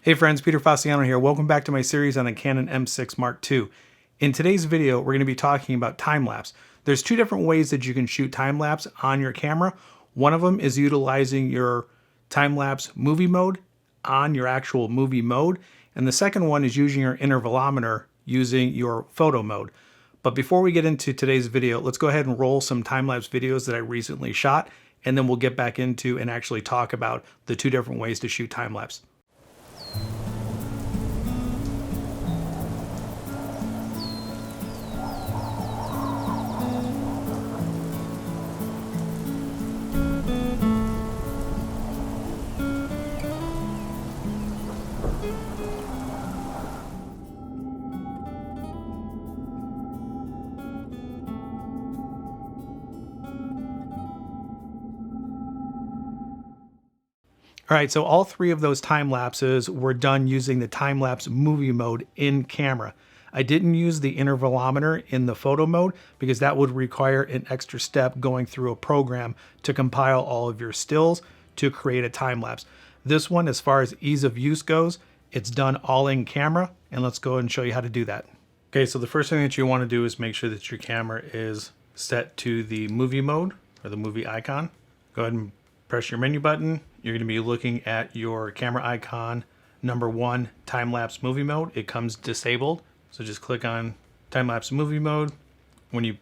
Hey friends, Peter Fasciano here. Welcome back to my series on the Canon M6 Mark II. In today's video, we're going to be talking about time-lapse. There's two different ways that you can shoot time-lapse on your camera. One of them is utilizing your time-lapse movie mode on your actual movie mode. And the second one is using your intervalometer using your photo mode. But before we get into today's video, let's go ahead and roll some time-lapse videos that I recently shot, and then we'll get back into and actually talk about the two different ways to shoot time-lapse. All right, so all three of those time lapses were done using the time lapse movie mode in camera. I didn't use the intervalometer in the photo mode because that would require an extra step going through a program to compile all of your stills to create a time lapse. This one, as far as ease of use goes, it's done all in camera, and let's go ahead and show you how to do that. Okay, so the first thing that you want to do is make sure that your camera is set to the movie mode or the movie icon. Go ahead and press your menu button. You're going to be looking at your camera icon, number 1, time-lapse movie mode. It comes disabled. So just click on time-lapse movie mode. When you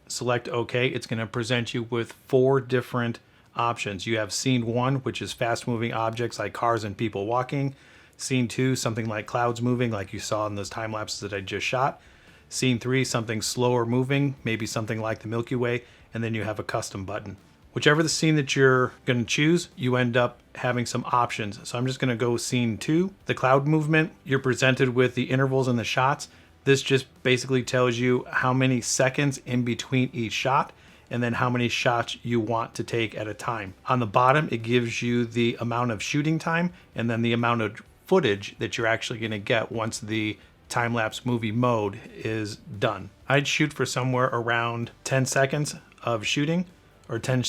select OK, it's going to present you with 4 different options. You have scene 1, which is fast-moving objects like cars and people walking. Scene 2, something like clouds moving, like you saw in those time lapses that I just shot. Scene 3, something slower moving, maybe something like the Milky Way. And then you have a custom button. Whichever the scene that you're going to choose, you end up having some options. So I'm just going to go scene 2, the cloud movement. You're presented with the intervals in the shots. This just basically tells you how many seconds in between each shot and then how many shots you want to take at a time. On the bottom, it gives you the amount of shooting time and then the amount of footage that you're actually going to get once the time-lapse movie mode is done. I'd shoot for somewhere around 10 seconds of shooting, or 10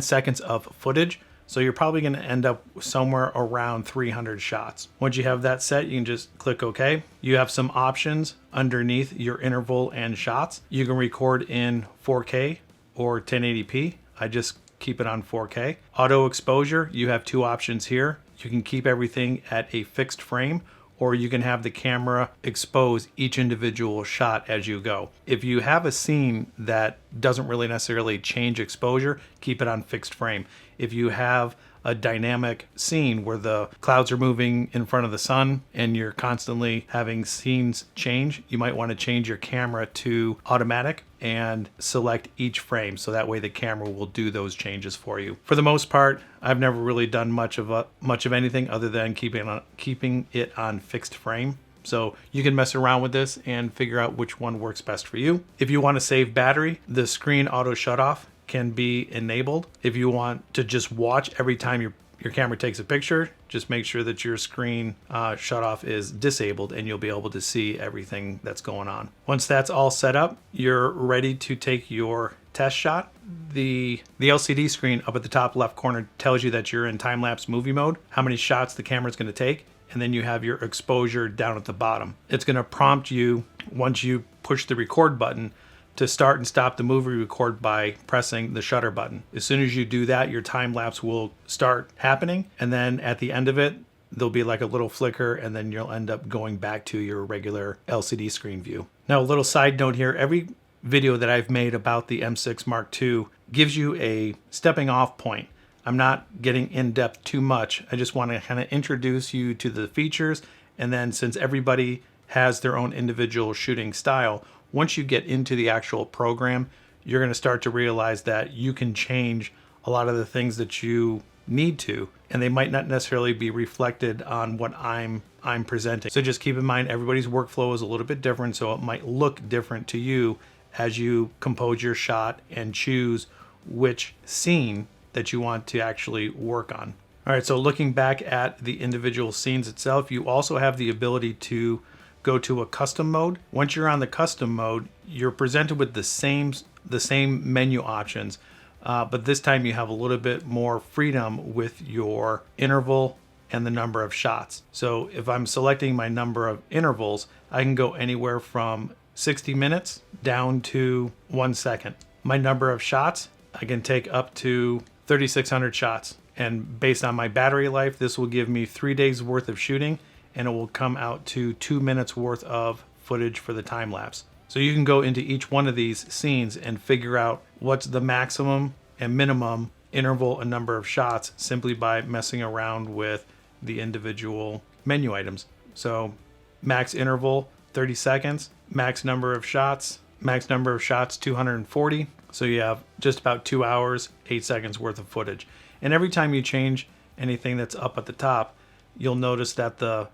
seconds of footage. So you're probably going to end up somewhere around 300 shots. Once you have that set, you can just click OK. You have some options underneath your interval and shots. You can record in 4K or 1080p. I just keep it on 4K. Auto exposure, you have 2 options here. You can keep everything at a fixed frame, or you can have the camera expose each individual shot as you go. If you have a scene that doesn't really necessarily change exposure, keep it on fixed frame. If you have a dynamic scene where the clouds are moving in front of the sun and you're constantly having scenes change, you might want to change your camera to automatic and select each frame, so that way the camera will do those changes for you. For the most part, I've never really done much of anything other than keeping it on fixed frame. So you can mess around with this and figure out which one works best for you. If you want to save battery, the screen auto shut off can be enabled. If you want to just watch every time your camera takes a picture, just make sure that your screen shut off is disabled and you'll be able to see everything that's going on. Once that's all set up, you're ready to take your test shot. The LCD screen up at the top left corner tells you that you're in time-lapse movie mode, how many shots the camera's going to take, and then you have your exposure down at the bottom. It's going to prompt you, once you push the record button, to start and stop the movie record by pressing the shutter button. As soon as you do that, your time lapse will start happening, and then at the end of it, there'll be like a little flicker, and then you'll end up going back to your regular LCD screen view. Now, a little side note here, every video that I've made about the M6 Mark II gives you a stepping off point. I'm not getting in depth too much. I just want to kind of introduce you to the features, and then since everybody has their own individual shooting style, once you get into the actual program, you're going to start to realize that you can change a lot of the things that you need to, and they might not necessarily be reflected on what I'm presenting. So just keep in mind, everybody's workflow is a little bit different, so it might look different to you as you compose your shot and choose which scene that you want to actually work on. All right, so looking back at the individual scenes itself, you also have the ability to go to a custom mode. Once you're on the custom mode, you're presented with the same menu options, but this time you have a little bit more freedom with your interval and the number of shots. So if I'm selecting my number of intervals, I can go anywhere from 60 minutes down to 1 second. My number of shots, I can take up to 3,600 shots. And based on my battery life, this will give me 3 days worth of shooting, and it will come out to 2 minutes worth of footage for the time lapse. So you can go into each one of these scenes and figure out what's the maximum and minimum interval and number of shots simply by messing around with the individual menu items. So max interval 30 seconds, max number of shots 240. So you have just about 2 hours, 8 seconds worth of footage. And every time you change anything that's up at the top, you'll notice that the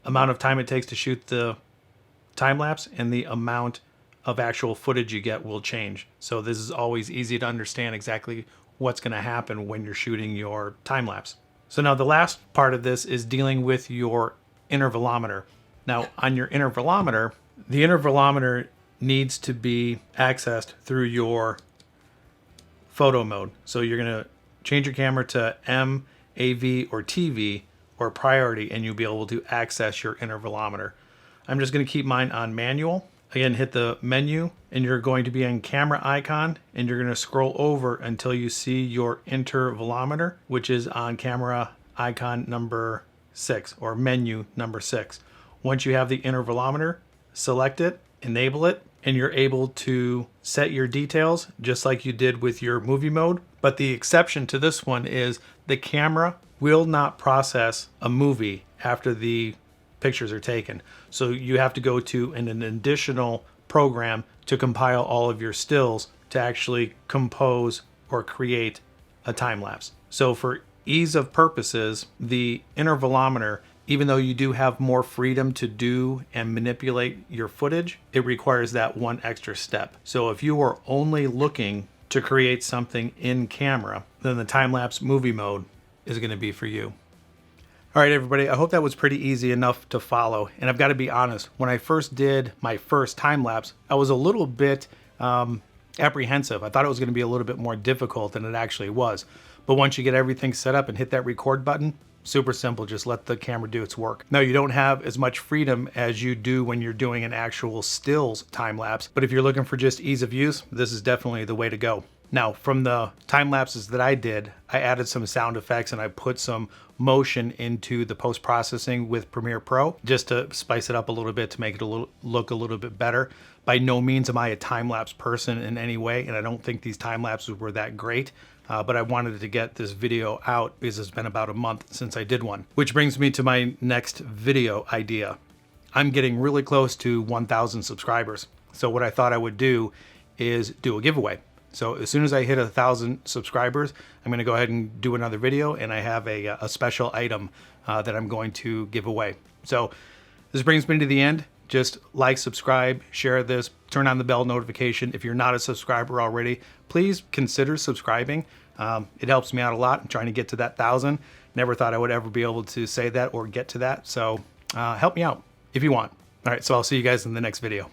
amount of time it takes to shoot the time lapse and the amount of actual footage you get will change. So this is always easy to understand exactly what's going to happen when you're shooting your time lapse. So now the last part of this is dealing with your intervalometer. Now on your intervalometer, the intervalometer needs to be accessed through your photo mode. So you're going to change your camera to M, AV, or TV, or priority, and you'll be able to access your intervalometer. I'm just going to keep mine on manual. Again, hit the menu, and you're going to be in camera icon, and you're going to scroll over until you see your intervalometer, which is on camera icon number 6, or menu number 6. Once you have the intervalometer, select it, enable it, and you're able to set your details just like you did with your movie mode. But the exception to this one is the camera will not process a movie after the pictures are taken. So you have to go to an additional program to compile all of your stills to actually compose or create a time lapse. So for ease of purposes, the intervalometer, even though you do have more freedom to do and manipulate your footage, it requires that one extra step. So if you are only looking to create something in camera, then the time-lapse movie mode is going to be for you. All right, everybody, I hope that was pretty easy enough to follow. And I've got to be honest, when I first did my first time lapse, I was a little bit apprehensive. I thought it was going to be a little bit more difficult than it actually was. But once you get everything set up and hit that record button, super simple, just let the camera do its work. Now, you don't have as much freedom as you do when you're doing an actual stills time lapse, but if you're looking for just ease of use, this is definitely the way to go. Now, from the time lapses that I did, I added some sound effects and I put some motion into the post-processing with Premiere Pro just to spice it up a little bit to make it look a little bit better. By no means am I a time-lapse person in any way, and I don't think these time lapses were that great. But I wanted to get this video out because it's been about a month since I did one. Which brings me to my next video idea. I'm getting really close to 1,000 subscribers. So what I thought I would do is do a giveaway. So as soon as I hit 1,000 subscribers, I'm going to go ahead and do another video, and I have a special item that I'm going to give away. So this brings me to the end. Just like, subscribe, share this, turn on the bell notification. If you're not a subscriber already, please consider subscribing. It helps me out a lot. I'm trying to get to that 1,000. Never thought I would ever be able to say that or get to that. So help me out if you want. All right, so I'll see you guys in the next video.